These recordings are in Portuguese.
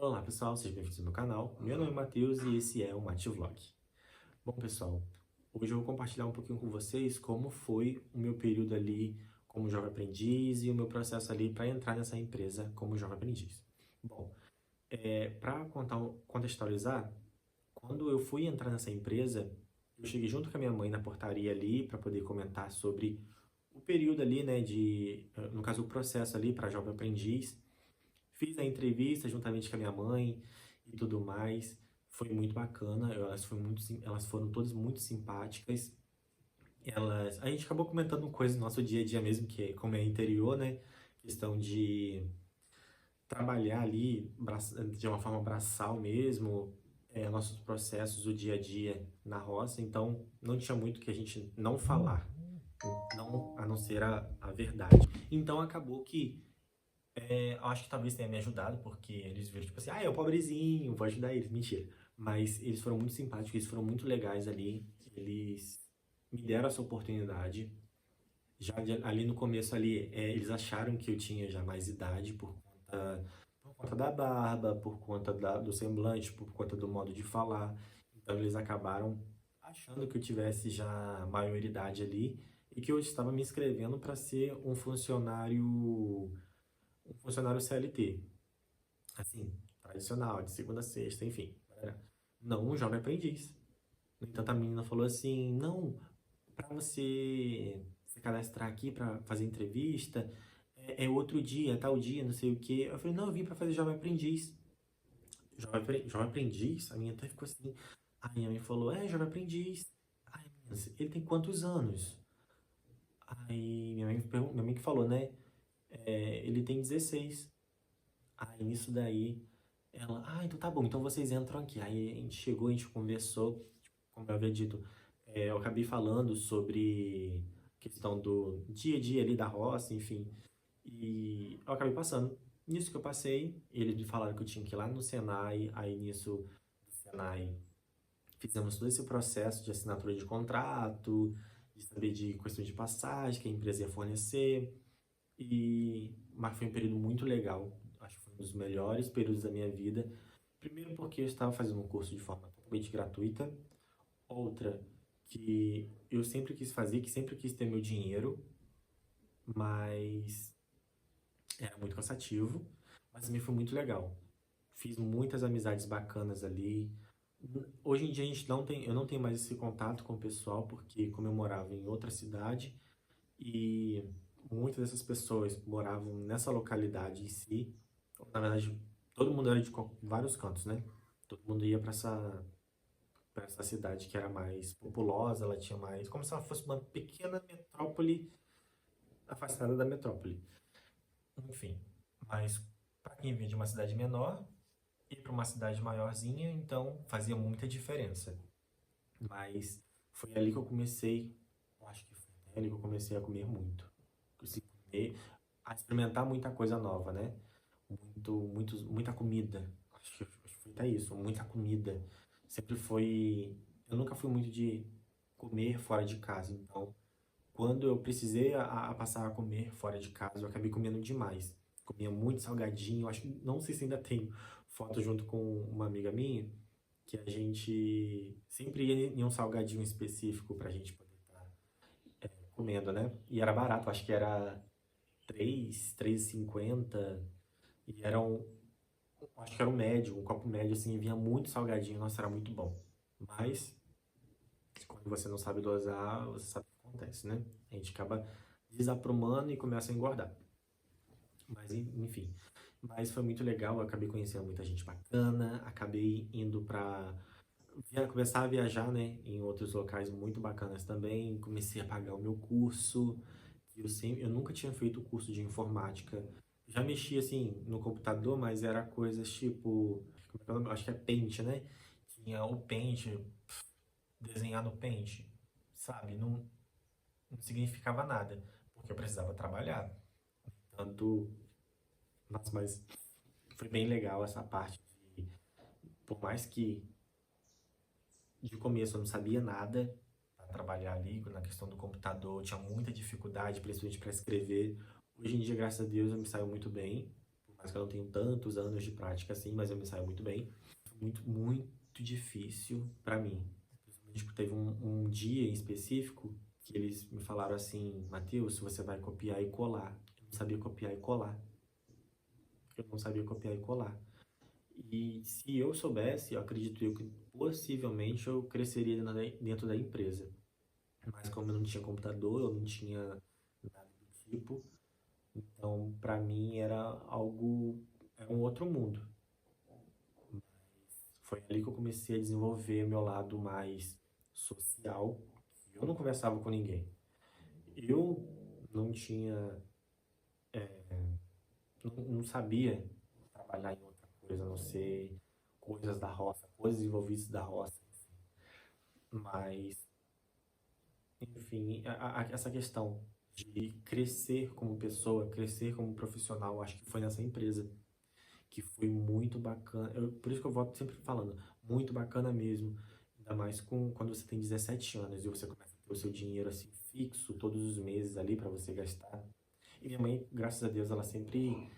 Olá pessoal, sejam bem-vindos ao meu canal. Meu nome é Matheus e esse é o Mativlog. Bom pessoal, hoje eu vou compartilhar um pouquinho com vocês como foi o meu período ali como jovem aprendiz e o meu processo ali para entrar nessa empresa como jovem aprendiz. Bom, para contextualizar, quando eu fui entrar nessa empresa, eu cheguei junto com a minha mãe na portaria ali para poder comentar sobre o período ali, né, no caso, o processo ali para jovem aprendiz. Fiz a entrevista juntamente com a minha mãe e tudo mais. Foi muito bacana. Elas foram todas muito simpáticas. A gente acabou comentando coisas do nosso dia a dia mesmo, que como é interior, né? Questão de trabalhar ali de uma forma braçal mesmo, nossos processos, o dia a dia na roça. Então, não tinha muito que a gente não falar, não, a não ser a verdade. Então, acabou que eu acho que talvez tenha me ajudado, porque eles viram, tipo assim, é o pobrezinho, vou ajudar eles. Mentira. Mas eles foram muito simpáticos, eles foram muito legais ali. Eles me deram essa oportunidade. Ali no começo ali, eles acharam que eu tinha já mais idade por conta da barba, por conta do semblante, por conta do modo de falar. Então eles acabaram achando que eu tivesse já maioridade ali e que eu estava me inscrevendo para ser um funcionário CLT, assim, tradicional, de segunda a sexta, enfim. Não um jovem aprendiz. No entanto, a menina falou assim: não, para você se cadastrar aqui para fazer entrevista, é outro dia, tal dia, não sei o quê. Eu falei: não, eu vim para fazer jovem aprendiz. Jovem aprendiz? A minha até ficou assim. Aí a minha mãe falou: jovem aprendiz. Ai, menina, ele tem quantos anos? Aí minha mãe que falou, né? Ele tem 16. Aí nisso daí, ela, então tá bom, então vocês entram aqui. Aí a gente chegou, a gente conversou, tipo, como eu havia dito, eu acabei falando sobre a questão do dia a dia ali da roça, enfim, e eu acabei passando. Nisso que eu passei, eles me falaram que eu tinha que ir lá no Senai, aí nisso, do Senai, fizemos todo esse processo de assinatura de contrato, de saber de questões de passagem que a empresa ia fornecer, mas foi um período muito legal. Acho que foi um dos melhores períodos da minha vida. Primeiro porque eu estava fazendo um curso de forma totalmente gratuita. Outra, que eu sempre quis fazer, que sempre quis ter meu dinheiro, mas era muito cansativo. Mas também foi muito legal. Fiz muitas amizades bacanas ali. Hoje em dia eu não tenho mais esse contato com o pessoal, porque como eu morava em outra cidade, e muitas dessas pessoas moravam nessa localidade em si. Na verdade, todo mundo era de vários cantos, né? Todo mundo ia para essa cidade que era mais populosa, ela tinha mais, como se ela fosse uma pequena metrópole afastada da metrópole. Enfim, mas para quem vinha de uma cidade menor ir para uma cidade maiorzinha, então fazia muita diferença. Mas foi ali que eu comecei, eu acho que foi ali que eu comecei a comer muito. Assim, a experimentar muita coisa nova, né? Muita comida. Acho que foi até isso, muita comida. Sempre foi. Eu nunca fui muito de comer fora de casa, então, quando eu precisei a passar a comer fora de casa, eu acabei comendo demais. Comia muito salgadinho, acho que não sei se ainda tenho foto junto com uma amiga minha, que a gente sempre ia em um salgadinho específico pra gente poder estar comendo, né? E era barato, acho que era 3,50 e acho que era um médio, um copo médio, assim, e vinha muito salgadinho, nossa, era muito bom. Mas, quando você não sabe dosar, você sabe o que acontece, né? A gente acaba desaprumando e começa a engordar. Mas, enfim. Mas foi muito legal, eu acabei conhecendo muita gente bacana, acabei indo pra começar a viajar, né, em outros locais muito bacanas também, comecei a pagar o meu curso, eu nunca tinha feito curso de informática, já mexia, assim, no computador, mas era coisas tipo, como é que é o nome? Acho que é Paint, né, tinha o Paint, desenhar no Paint, sabe, não significava nada, porque eu precisava trabalhar, tanto, nossa, mas foi bem legal essa parte de, por mais que de começo eu não sabia nada para trabalhar ali na questão do computador, eu tinha muita dificuldade, principalmente para escrever. Hoje em dia, graças a Deus, eu me saio muito bem, mais que eu não tenho tantos anos de prática assim, mas eu me saio muito bem. Muito, muito difícil para mim. Tipo, teve um dia em específico que eles me falaram assim, Matheus, você vai copiar e colar. Eu não sabia copiar e colar. Eu não sabia copiar e colar. E se eu soubesse, eu acredito eu que possivelmente eu cresceria dentro da empresa. Mas como eu não tinha computador, eu não tinha nada do tipo, então para mim era um outro mundo. Foi ali que eu comecei a desenvolver meu lado mais social. Eu não conversava com ninguém. Eu não tinha, não sabia trabalhar em outra coisa, a não ser coisas da roça, coisas envolvidas da roça. Mas, enfim, essa questão de crescer como pessoa, crescer como profissional, acho que foi nessa empresa, que foi muito bacana. Por isso que eu volto sempre falando, muito bacana mesmo. Ainda mais quando você tem 17 anos e você começa a ter o seu dinheiro assim fixo todos os meses ali para você gastar. E minha mãe, graças a Deus, ela sempre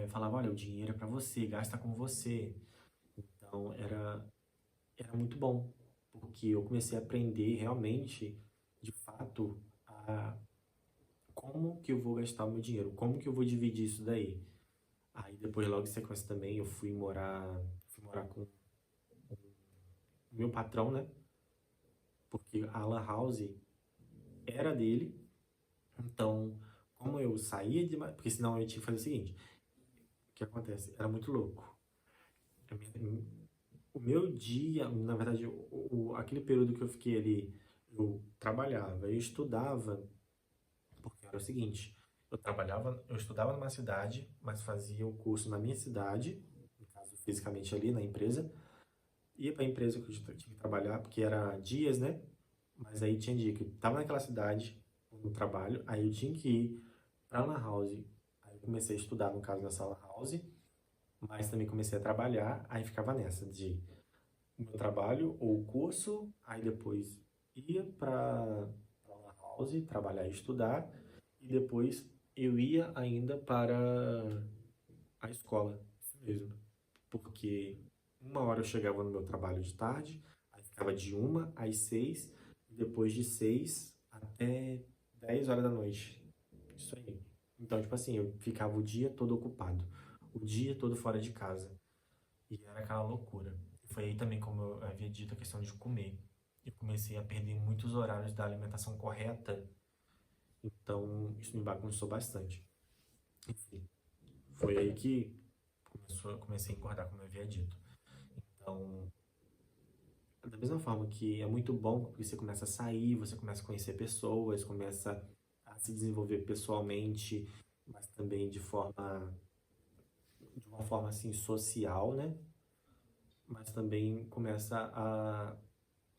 falava, olha, o dinheiro é para você, gasta com você. Então era muito bom, porque eu comecei a aprender realmente, de fato, a como que eu vou gastar o meu dinheiro, como que eu vou dividir isso daí. Aí depois, logo em sequência também, eu fui morar com o meu patrão, né? Porque a Lan House era dele. Então, como eu saía de... Porque senão eu tinha que fazer o seguinte. O que acontece? Era muito louco. A minha- O meu dia, na verdade, aquele período que eu fiquei ali, eu trabalhava, eu estudava, porque era o seguinte, eu estudava numa cidade, mas fazia o curso na minha cidade, no caso, fisicamente ali na empresa, ia para a empresa que eu tinha que trabalhar, porque era dias, né? Mas aí tinha dia que eu tava naquela cidade, no trabalho, aí eu tinha que ir pra Lan House. Aí eu comecei a estudar, no caso, nessa Lan House, mas também comecei a trabalhar, aí ficava nessa de o meu trabalho ou o curso, aí depois ia para Lan House, trabalhar e estudar, e depois eu ia ainda para a escola, isso mesmo, porque uma hora eu chegava no meu trabalho de tarde, aí ficava de 1 às 6, e depois de 6 até 10 horas da noite. Isso aí. Então, tipo assim, eu ficava o dia todo ocupado, o dia todo fora de casa. E era aquela loucura. E foi aí também, como eu havia dito, a questão de comer. Eu comecei a perder muitos horários da alimentação correta, então isso me bagunçou bastante. Enfim, foi aí que comecei a engordar, como eu havia dito. Então, da mesma forma que é muito bom porque você começa a sair, você começa a conhecer pessoas, começa a se desenvolver pessoalmente, mas também de uma forma assim social, né? Mas também começa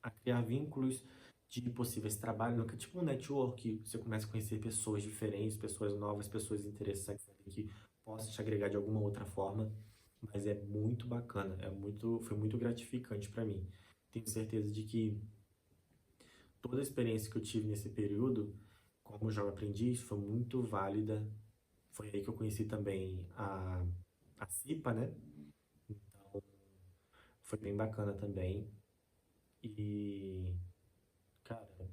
a criar vínculos de possíveis trabalhos, tipo um network, você começa a conhecer pessoas diferentes, pessoas novas, pessoas interessantes que possam te agregar de alguma outra forma, mas é muito bacana, foi muito gratificante para mim. Tenho certeza de que toda a experiência que eu tive nesse período, como jovem aprendiz, foi muito válida. Foi aí que eu conheci também a CIPA, né? Então, foi bem bacana também. E, cara,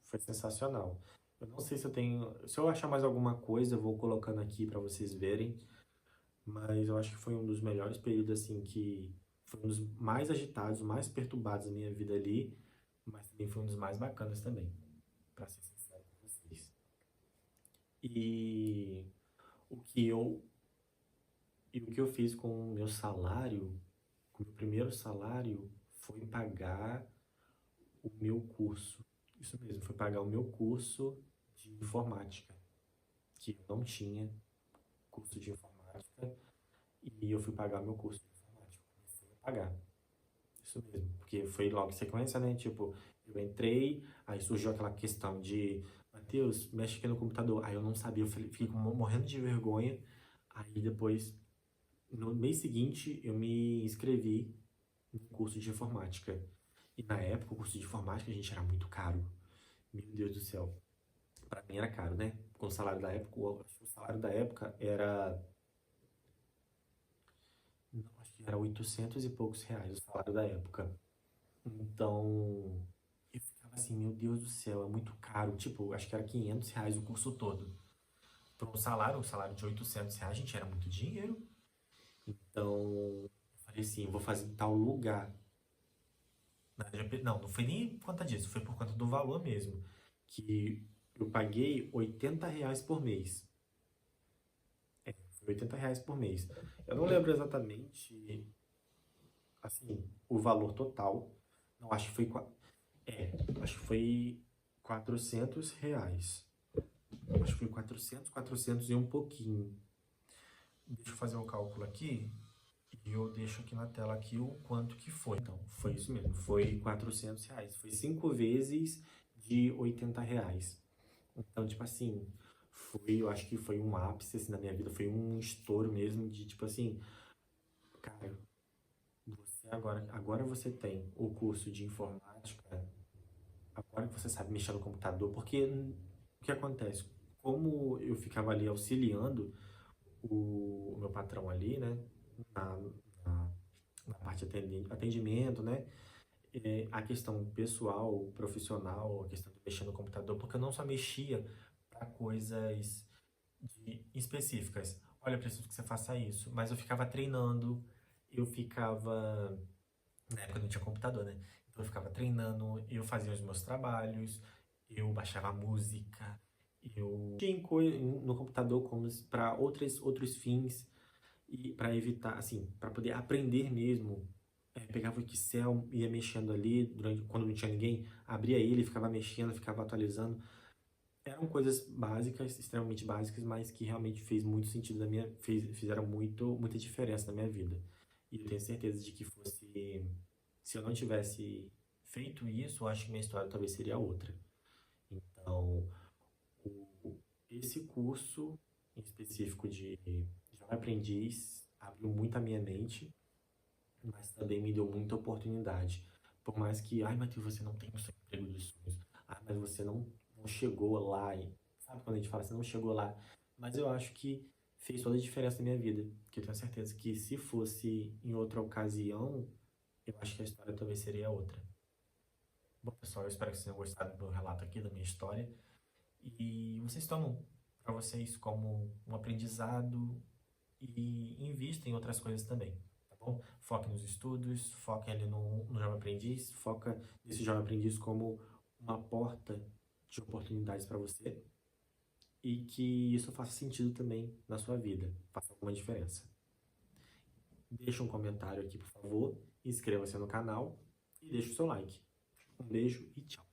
foi sensacional. Eu não sei se eu tenho. Se eu achar mais alguma coisa, eu vou colocando aqui para vocês verem. Mas eu acho que foi um dos melhores períodos, assim, que foi um dos mais agitados, mais perturbados da minha vida ali. Mas também foi um dos mais bacanas também, para ser sincero com vocês. E o que eu, o que eu fiz com o meu salário, com o meu primeiro salário, foi pagar o meu curso. Isso mesmo, foi pagar o meu curso de informática, que eu não tinha curso de informática, e eu fui pagar meu curso de informática. Comecei a pagar. Isso mesmo, porque foi logo em sequência, né? Tipo, eu entrei, aí surgiu aquela questão de, Matheus, mexe aqui no computador. Aí eu não sabia, fiquei morrendo de vergonha. Aí depois, no mês seguinte, eu me inscrevi no curso de informática. E na época, o curso de informática, gente, era muito caro. Meu Deus do céu. Pra mim era caro, né? Com o salário da época, o salário da época era acho que era 800 e poucos reais o salário da época. Então, eu ficava assim, meu Deus do céu, é muito caro. Tipo, acho que era 500 reais o curso todo. Para um salário de 800 reais, gente, era muito dinheiro. Então, eu falei assim, vou fazer em tal lugar. Não, não foi nem por conta disso, foi por conta do valor mesmo. Que eu paguei 80 reais por mês. Foi 80 reais por mês. Eu não lembro exatamente, assim, o valor total. Não, acho que foi, acho que foi 400 reais. Acho que foi 400 e um pouquinho. Deixa eu fazer um cálculo aqui e eu deixo aqui na tela aqui o quanto que foi. Então, foi isso mesmo, foi 400 reais. Foi 5 vezes de 80 reais. Então, tipo assim, eu acho que foi um ápice assim, na minha vida, foi um estouro mesmo de tipo assim, cara, agora você tem o curso de informática, agora que você sabe mexer no computador, porque o que acontece? Como eu ficava ali auxiliando o meu patrão ali, né, na, na, na parte de atendimento, né, a questão pessoal, profissional, a questão de mexer no computador, porque eu não só mexia para coisas específicas. Olha, eu preciso que você faça isso, mas eu ficava treinando, eu ficava na época não tinha computador, né? Então eu ficava treinando, eu fazia os meus trabalhos, eu baixava música, eu tinha no computador como para outros fins e para evitar, assim, para poder aprender mesmo. Pegava o Excel, ia mexendo ali quando não tinha ninguém, abria ele, ficava mexendo, ficava atualizando. Eram coisas básicas, extremamente básicas, mas que realmente fez muito sentido fizeram muita diferença na minha vida. E eu tenho certeza de que se eu não tivesse feito isso, eu acho que minha história talvez seria outra. Então, esse curso em específico de jovem aprendiz abriu muito a minha mente, mas também me deu muita oportunidade. Por mais que, ai, Matheus, você não tem o seu emprego dos sonhos. Ah, mas você não chegou lá. Sabe quando a gente fala, você não chegou lá? Mas eu acho que fez toda a diferença na minha vida. Que eu tenho certeza que se fosse em outra ocasião, eu acho que a história talvez seria outra. Bom, pessoal, eu espero que vocês tenham gostado do relato aqui, da minha história. E vocês tomam para vocês como um aprendizado e invistem em outras coisas também, tá bom? Foque nos estudos, foque ali no jovem aprendiz, foca nesse jovem aprendiz como uma porta de oportunidades para você e que isso faça sentido também na sua vida, faça alguma diferença. Deixa um comentário aqui, por favor, inscreva-se no canal e deixe o seu like. Um beijo e tchau.